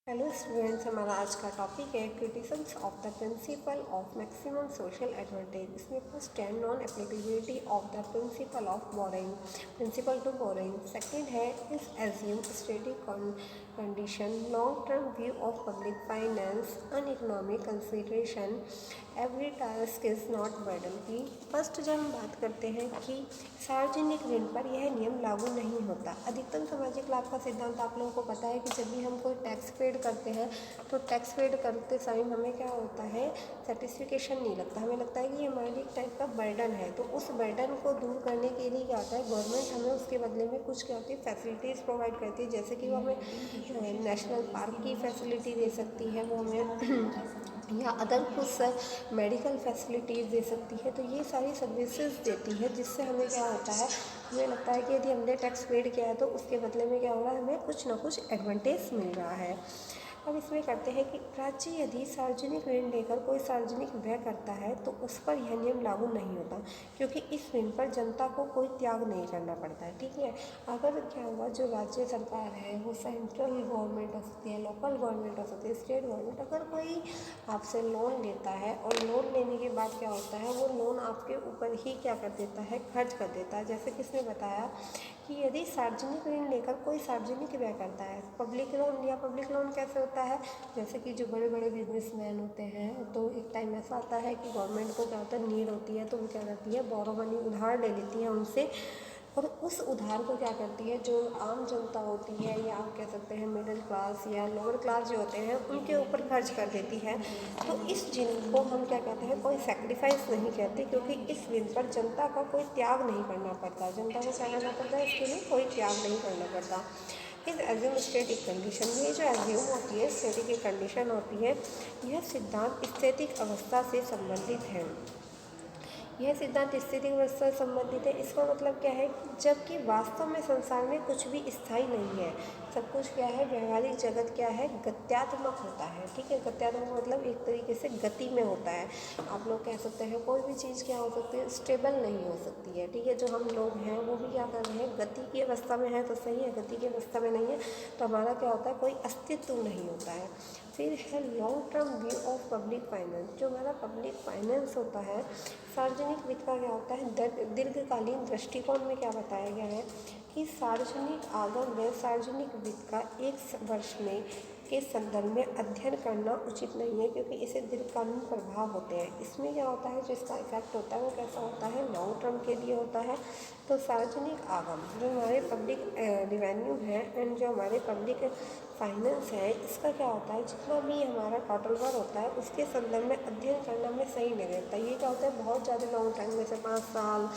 Hello students, हमारा आज का टॉपिक है criticisms of the principle of maximum social advantage. इसमें फर्स्ट है non applicability of the principle of borrowing, principle to borrowing. Second है इस assume static condition, long term view of public finance, an economic consideration, every टास्क is not burden की। First जब हम बात करते हैं कि सार्वजनिक ऋण पर यह नियम लागू नहीं होता। अधिकतम सामाजिक लाभ का सिद्धांत आप लोगों को पता है कि जब भी हम कोई टैक्स पेड करते हैं तो टैक्स पेड करते समय हमें क्या होता है, सेटिस्फिकेशन नहीं लगता, हमें लगता है कि ये हमारे लिए एक टाइप का बर्डन है। तो उस बर्डन को दूर करने के लिए क्या होता है, गवर्नमेंट हमें उसके बदले में कुछ क्या होती है, फैसिलिटीज़ प्रोवाइड करती है। जैसे कि वो हमें नेशनल पार्क की फैसिलिटी दे सकती है, वो हमें या अदर कुछ मेडिकल फैसिलिटीज़ दे सकती है। तो ये सारी सर्विसेज देती है, जिससे हमें क्या होता है, हमें लगता है कि यदि हमने टैक्स पेड किया है तो उसके बदले में क्या हो रहा है, हमें कुछ ना कुछ एडवांटेज मिल रहा है। अब इसमें करते हैं कि राज्य यदि सार्वजनिक ऋण लेकर कोई सार्वजनिक व्यय करता है तो उस पर यह नियम लागू नहीं होता, क्योंकि इस ऋण पर जनता को कोई त्याग नहीं करना पड़ता है। ठीक है, अगर क्या हुआ, जो राज्य सरकार है वो सेंट्रल गवर्नमेंट हो सकती है, लोकल गवर्नमेंट हो सकती है, स्टेट गवर्नमेंट, अगर कोई आपसे लोन लेता है और लोन लेने के बाद क्या होता है, वो लोन आपके ऊपर ही क्या कर देता है, खर्च कर देता है। जैसे किसने बताया कि यदि सार्वजनिक ऋण लेकर कोई सार्वजनिक व्यय करता है, पब्लिक लोन लिया, पब्लिक लोन कैसे होता है, जैसे कि जो बड़े बड़े बिजनेसमैन होते हैं, तो एक टाइम ऐसा आता है कि गवर्नमेंट को क्या होता है, नीड होती है, तो वो क्या करती है, बोरो मनी उधार ले लेती है उनसे, और उस उधार को क्या करती है, जो आम जनता होती है या आप कह सकते हैं मिडिल क्लास या लोअर क्लास जो होते हैं, उनके ऊपर खर्च कर देती है। तो इस जिनको हम क्या कहते हैं, कोई सेक्रीफाइस नहीं कहते, क्योंकि इस ऋण पर जनता का कोई त्याग नहीं करना पड़ता, जनता को क्या करना पड़ता है, इसके लिए कोई त्याग नहीं करना पड़ता। इस एज्यूम स्टैटिक कंडीशन, ये जो एज्यूम होती है, स्टैटिक कंडीशन होती है, यह सिद्धांत स्थैतिक अवस्था से संबंधित है। यह सिद्धांत स्थिति अवस्था से संबंधित है। इसका मतलब क्या है, जबकि वास्तव में संसार में कुछ भी स्थायी नहीं है, सब कुछ क्या है, व्यवहारिक जगत क्या है, गत्यात्मक होता है। ठीक है, गत्यात्मक मतलब एक तरीके से गति में होता है। आप लोग कह सकते हैं कोई भी चीज़ क्या हो सकती है, स्टेबल नहीं हो सकती है। ठीक है, जो हम लोग हैं वो भी क्या कर रहे हैं, गति की अवस्था में है तो सही है, गति की अवस्था में नहीं है तो हमारा क्या होता है, कोई अस्तित्व नहीं होता है। फिर है long term view of public finance. जो हमारा पब्लिक फाइनेंस होता है, सार्वजनिक वित्त का क्या होता है, दीर्घकालीन दृष्टिकोण में क्या बताया गया है कि सार्वजनिक आगम व सार्वजनिक वित्त का एक वर्ष में के संदर्भ में अध्ययन करना उचित नहीं है, क्योंकि इसे दीर्घकालीन प्रभाव होते हैं। इसमें क्या होता है, जो इसका इफेक्ट होता है वो कैसा होता है, लॉन्ग टर्म के लिए होता है। तो सार्वजनिक आगम जो हमारे पब्लिक रिवेन्यू है एंड जो हमारे पब्लिक फाइनेंस है, इसका क्या होता है, जितना भी हमारा टोटल वर्क होता है उसके संदर्भ में अध्ययन करना में सही नहीं रहता। ये क्या होता है, बहुत ज़्यादा लॉन्ग टाइम, जैसे 5 साल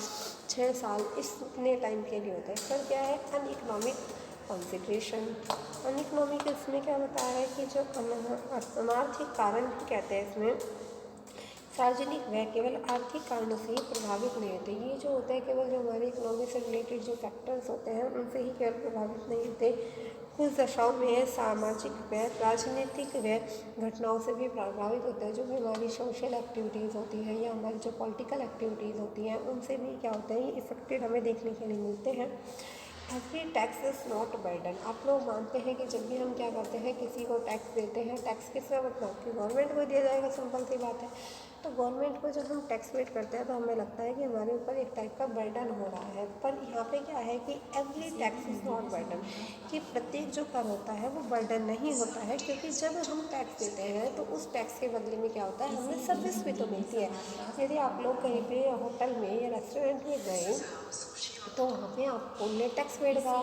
6 साल इतने टाइम के लिए होता है। फिर क्या है, अन इकोनॉमिक कंसिडरेशन। अन इकोनॉमिक इसमें क्या बताया है कि जो अनार्थिक कारण कहते हैं इसमें, सार्वजनिक व्यय केवल आर्थिक कारणों से ही प्रभावित नहीं होते। ये जो होता है केवल जो हमारे इकोनॉमी से रिलेटेड जो फैक्टर्स होते हैं उनसे ही केवल प्रभावित नहीं होते, कुछ दशाओं में यह सामाजिक व्यय, राजनीतिक व्यय घटनाओं से भी प्रभावित होते हैं। जो भी हमारी सोशल एक्टिविटीज़ होती हैं या हमारी जो पॉलिटिकल एक्टिविटीज़ होती हैं, उनसे भी क्या होता है, ये इफेक्टेड हमें देखने के लिए मिलते हैं। Every tax is not burden. आप लोग मानते हैं कि जब भी हम क्या करते हैं, किसी को टैक्स देते हैं, टैक्स किसका मतलब कि गवर्नमेंट को दिया जाएगा, सिंपल सी बात है। तो गवर्नमेंट को जब हम टैक्स पेड करते हैं तो हमें लगता है कि हमारे ऊपर एक टाइप का बर्डन हो रहा है। पर यहाँ पे क्या है कि every tax is not burden, कि प्रत्येक जो कर होता है वो बर्डन नहीं होता है, क्योंकि जब हम टैक्स देते हैं तो उस टैक्स के बदले में क्या होता है, हमें सर्विस भी तो मिलती है। यदि आप लोग कहीं पे होटल में या रेस्टोरेंट में गए तो वहाँ पे आपने टैक्स पेड करा,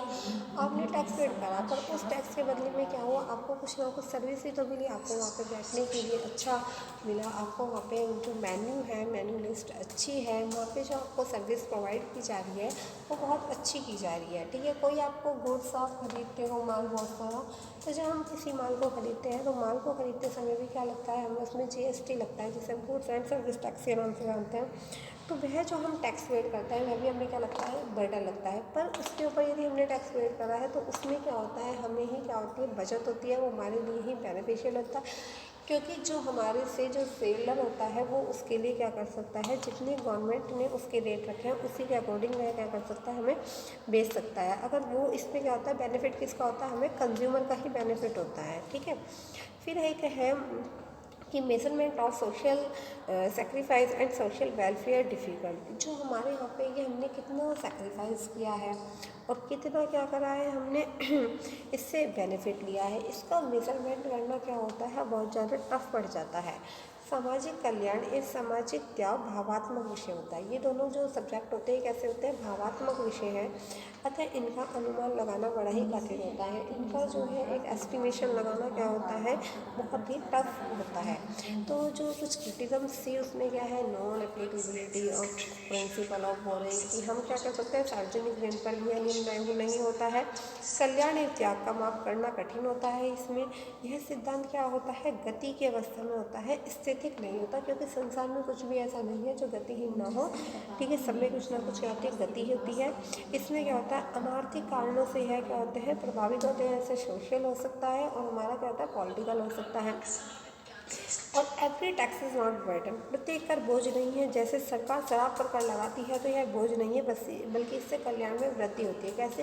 आपने टैक्स पेड करा, पर उस टैक्स के बदले में क्या हुआ, आपको कुछ ना कुछ सर्विस ही तो मिली। आपको वहाँ पे बैठने के लिए अच्छा मिला, आपको वहाँ पे जो मेन्यू है, मेन्यू लिस्ट अच्छी है, वहाँ पे जो आपको सर्विस प्रोवाइड की जा रही है वो बहुत अच्छी की जा रही है। ठीक है, कोई आपको गुड्स आप खरीदते हो, माल बहुत सारा, तो जब हम किसी माल को खरीदते हैं तो माल को खरीदते समय भी क्या लगता है, हमें उसमें GST लगता है, जिसे हम गुड्स एंड सर्विस टैक्स के नाम से जानते हैं। तो वह जो हम टैक्स पेड करते हैं वह भी हमें क्या लगता है, बर्डन लगता है। पर उसके ऊपर यदि हमने टैक्स पेड करा है तो उसमें क्या होता है, हमें ही क्या होती है, बचत होती है, वो हमारे लिए ही बेनिफिशियल होता है। क्योंकि जो हमारे से जो सेलर होता है वो उसके लिए क्या कर सकता है, जितने गवर्नमेंट ने उसके रेट रखे हैं उसी के अकॉर्डिंग वह क्या कर सकता है, हमें बेच सकता है। अगर वो इसमें क्या होता है, बेनिफिट किसका होता है, हमें कंज्यूमर का ही बेनिफिट होता है। ठीक है। फिर एक है कि measurement of social sacrifice and social welfare difficult. जो हमारे यहाँ पे ये हमने कितना सेक्रीफाइस किया है और कितना क्या करा है हमने इससे बेनिफिट लिया है, इसका मेजरमेंट करना क्या होता है, बहुत ज़्यादा टफ पड़ जाता है। सामाजिक कल्याण एक सामाजिक त्याग भावात्मक विषय होता है। ये दोनों जो सब्जेक्ट होते हैं कैसे होते हैं, भावात्मक विषय है, अतः इनका अनुमान लगाना बड़ा ही कठिन होता है। इनका जो है एक एस्टिमेशन लगाना क्या होता है, बहुत ही टफ होता है। तो जो कुछ क्रिटिज्म थी उसमें क्या है, non applicability of principal of boring, कि हम क्या कर सकते हैं, सार्वजनिक ऋण पर यह नियम लागू नहीं होता है। कल्याण एक त्याग का माप करना कठिन होता है। इसमें यह सिद्धांत क्या होता है, गति की अवस्था में होता है, स्थितिक नहीं होता, क्योंकि संसार में कुछ भी ऐसा नहीं है जो गतिहीन ना हो। ठीक है, सब में कुछ ना कुछ क्या होती है, गति होती है। इसमें क्या होता है, अनार्थिक कारणों से यह क्या होते हैं, प्रभावित होते हैं। जैसे सोशल हो सकता है और हमारा क्या होता है, पॉलिटिकल हो सकता है। और every tax is not burden, प्रत्येक कर बोझ नहीं है। जैसे सरकार शराब पर कर लगाती है तो यह बोझ नहीं है, बस बल्कि इससे कल्याण में वृद्धि होती है। कैसे,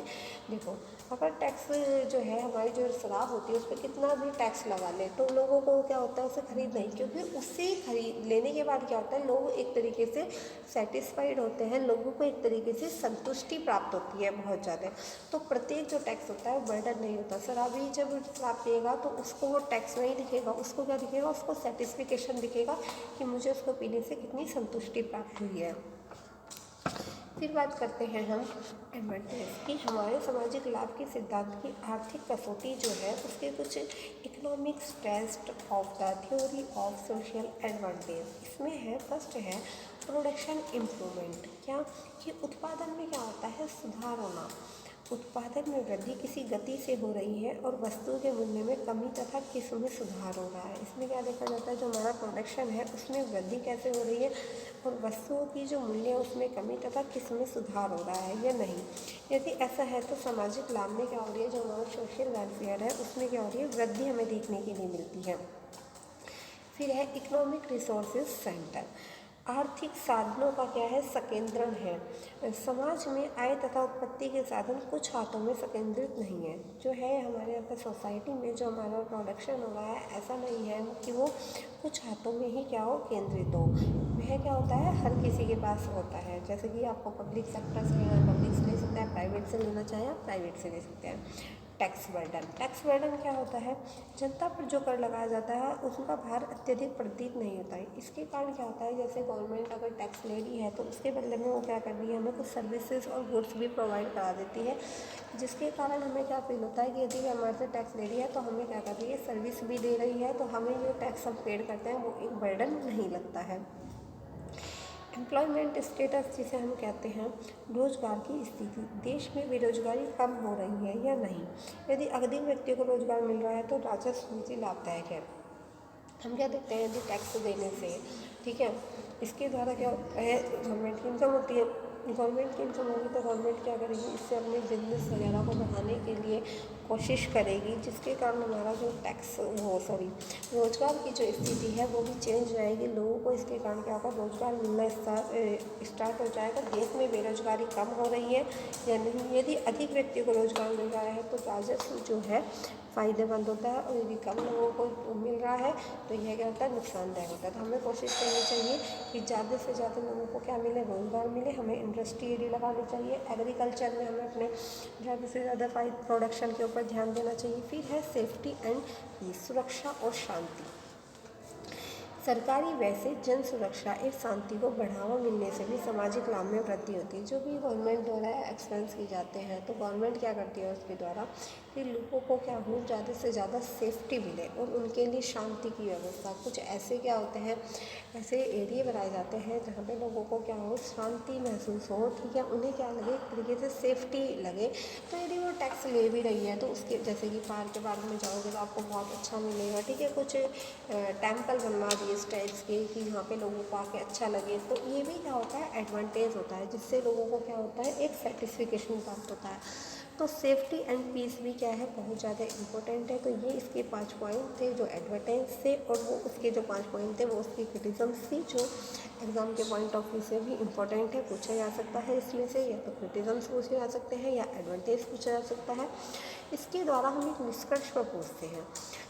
देखो, अगर टैक्स जो है, हमारी जो शराब होती है उस पर कितना भी टैक्स लगा ले तो लोगों को क्या होता है, उसे खरीद नहीं, क्योंकि उससे खरीद लेने के बाद क्या होता है, लोग एक तरीके से सेटिस्फाइड होते हैं, लोगों को एक तरीके से संतुष्टि प्राप्त होती है बहुत ज़्यादा। तो प्रत्येक जो टैक्स होता है वो बर्डन नहीं होता। शराबी जब शराब पिएगा तो उसको वो टैक्स नहीं दिखेगा, उसको क्या दिखेगा, उसको सेटिस्फिकेशन दिखेगा कि मुझे उसको पीने से कितनी संतुष्टि प्राप्त हुई है। फिर बात करते हैं हम एडवांटेज की, हमारे सामाजिक लाभ के सिद्धांत की आर्थिक कसौटी जो है उसके कुछ economics test of the theory of social advantage. इसमें है, फर्स्ट है प्रोडक्शन इम्प्रूवमेंट। क्या कि उत्पादन में क्या होता है, सुधार होना। उत्पादन में वृद्धि किसी गति से हो रही है और वस्तु के मूल्य में कमी तथा किस्म में सुधार हो रहा है। इसमें क्या देखा जाता है, जो हमारा प्रोडक्शन है उसमें वृद्धि कैसे हो रही है और वस्तुओं की जो मूल्य है उसमें कमी तथा किस्म में सुधार हो रहा है या नहीं। यदि ऐसा है तो सामाजिक लाभ में क्या हो रही है, जो हमारा सोशल वेलफेयर है उसमें क्या हो रही है, वृद्धि हमें देखने के लिए मिलती है। फिर है इकोनॉमिक रिसोर्सेज सेंटर, आर्थिक साधनों का क्या है, संकेंद्रण है। समाज में आय तथा उत्पत्ति के साधन कुछ हाथों में संकेंद्रित नहीं है। जो है हमारे यहाँ पर सोसाइटी में जो हमारा प्रोडक्शन हो रहा है, ऐसा नहीं है कि वो कुछ हाथों में ही क्या हो, केंद्रित हो। वह क्या होता है, हर किसी के पास होता है। जैसे कि आपको पब्लिक सेक्टर से लेना, पब्लिक से ले सकते हैं, प्राइवेट से लेना चाहें आप प्राइवेट से ले सकते हैं। टैक्स बर्डन, टैक्स बर्डन क्या होता है, जनता पर जो कर लगाया जाता है उसका भार अत्यधिक प्रतीत नहीं होता है। इसके कारण क्या होता है, जैसे गवर्नमेंट अगर टैक्स ले रही है तो उसके बदले में वो क्या कर रही है, हमें कुछ सर्विसेज और गुड्स भी प्रोवाइड करा देती है, जिसके कारण हमें क्या फील होता है कि यदि हमारे से टैक्स ले रही है तो हमें क्या कर रही है, सर्विस भी दे रही है, तो हमें जो टैक्स हम पेड करते हैं वो एक बर्डन नहीं लगता है। एम्प्लॉयमेंट स्टेटस जिसे हम कहते हैं, रोजगार की स्थिति, देश में बेरोजगारी कम हो रही है या नहीं। यदि अधिक व्यक्तियों को रोजगार मिल रहा है तो राजस्व नीति लाभदायक है। हम क्या देखते हैं, यदि टैक्स देने से, ठीक है, इसके द्वारा क्या होता है, गवर्नमेंट की इनकम होती है। गवर्नमेंट की इनकम होगी तो गवर्नमेंट क्या करेगी, इससे अपने बिजनेस वगैरह को बढ़ाने के लिए कोशिश करेगी, जिसके कारण हमारा जो टैक्स रोजगार की जो स्थिति है वो भी चेंज रहेगी। लोगों को इसके कारण क्या होगा, रोजगार मिलना स्टार्ट हो जाएगा। देश में बेरोजगारी कम हो रही है या नहीं। यदि अधिक व्यक्तियों को रोजगार मिल रहा है तो राजस्व जो है फ़ायदेमंद होता है, और यदि कम लोगों को मिल रहा है तो यह क्या होता है, नुकसानदायक होता है। तो हमें कोशिश करनी चाहिए कि ज़्यादा से ज़्यादा लोगों को क्या मिले, रोज़गार मिले। हमें इंडस्ट्री एरिया लगानी चाहिए, एग्रीकल्चर में हमें अपने ज़्यादा से ज़्यादा प्रोडक्शन के ऊपर ध्यान देना चाहिए। फिर है सेफ्टी एंड पीस, सुरक्षा और शांति। सरकारी वैसे जन सुरक्षा एक शांति को बढ़ावा मिलने से भी सामाजिक लाभ में वृद्धि होती है। जो भी गवर्नमेंट द्वारा एक्सपेंस किए जाते हैं तो गवर्नमेंट क्या करती है उसके द्वारा कि लोगों को क्या हो, ज़्यादा से ज़्यादा सेफ्टी मिले और उनके लिए शांति की व्यवस्था। कुछ ऐसे क्या होते हैं, ऐसे एरिया बनाए जाते हैं जहाँ पे लोगों को क्या हो, शांति महसूस हो, ठीक है, उन्हें क्या लगे, एक तरीके से सेफ्टी लगे। तो यदि वो टैक्स ले भी रही है तो उसके, जैसे कि पार्क के बारे में जाओगे तो आपको बहुत अच्छा मिलेगा, ठीक है, कुछ टेम्पल बनवा दिए इस टाइप्स के कि यहाँ पे लोगों को आके अच्छा लगे। तो ये भी क्या होता है, एडवांटेज होता है, जिससे लोगों को क्या होता है, एक सेटिस्फिकेशन प्राप्त होता है। तो सेफ्टी एंड पीस भी क्या है, बहुत ज़्यादा इम्पोर्टेंट है। तो ये इसके 5 पॉइंट थे जो एडवर्टाइज थे, और वो उसके जो 5 पॉइंट थे वो उसकी क्रिटिज़म्स थी, जो एग्ज़ाम के पॉइंट ऑफ व्यू से भी इम्पोर्टेंट है, पूछा जा सकता है इसमें से। या तो क्रिटिज़म्स पूछे जा सकते हैं या एडवांटेज पूछा जा सकता है। इसके द्वारा हम एक निष्कर्ष पर पूछते हैं।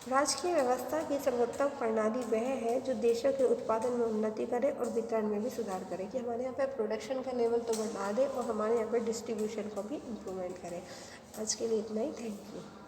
राजकीय व्यवस्था की सर्वोत्तम प्रणाली वह है जो देशों के उत्पादन में उन्नति करे और वितरण में भी सुधार करे, कि हमारे यहाँ पे प्रोडक्शन का लेवल तो बढ़ा दे और हमारे यहाँ पे डिस्ट्रीब्यूशन को भी इम्प्रूवमेंट करे। आज के लिए इतना ही, थैंक यू।